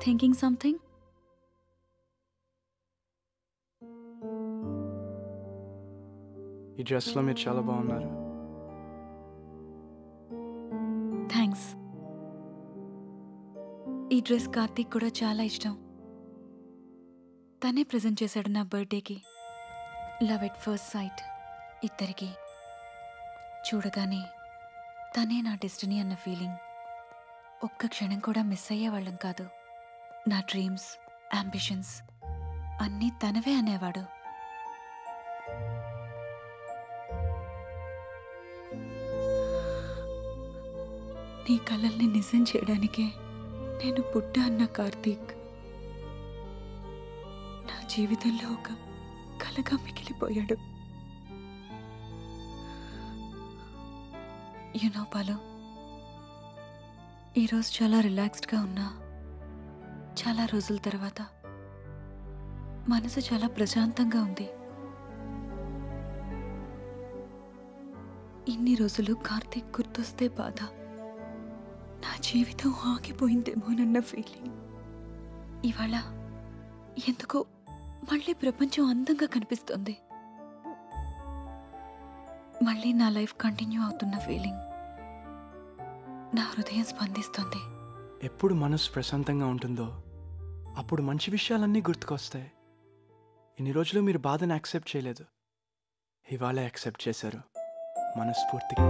Thinking something? ఈ డ్రెస్లో మీరు చాలా బాగున్నారు. థ్యాంక్స్. ఈ డ్రెస్ కార్తీక్ కూడా చాలా ఇష్టం. తనే ప్రజెంట్ చేశాడు నా బర్త్డేకి. Love at first sight. ఇద్దరికి చూడగానే తనే నా డెస్టినీ అన్న ఫీలింగ్. ఒక్క క్షణం కూడా మిస్ అయ్యేవాళ్ళం కాదు. నా డ్రీమ్స్, అంబిషన్స్ అన్నీ తనవే అనేవాడు. నీ కలల్ని నిజం చేయడానికే నేను పుట్టా అన్న కార్తీక్ నా జీవితంలో ఒక కలగా మిగిలిపోయాడు. యూనో పాలు, ఈరోజు చాలా రిలాక్స్డ్గా ఉన్నా. చాలా రోజుల తర్వాత మనసు చాలా ప్రశాంతంగా ఉంది. ఇన్ని రోజులు కార్తీక్ గుర్తొస్తే బాధ. నా జీవితం ఆగిపోయిందేమోనన్న ఫీలింగ్. ఇవాళ ఎందుకో మళ్ళీ ప్రపంచం అందంగా కనిపిస్తుంది. మళ్ళీ నా లైఫ్ కంటిన్యూ అవుతున్న ఫీలింగ్. నా హృదయం స్పందిస్తుంది. ఎప్పుడు మనసు ప్రశాంతంగా ఉంటుందో అప్పుడు మంచి విషయాలన్నీ గుర్తుకొస్తాయి. ఇన్ని రోజులు మీరు బాధను యాక్సెప్ట్ చేయలేదు, ఇవాళ యాక్సెప్ట్ చేశారు మనస్ఫూర్తిగా.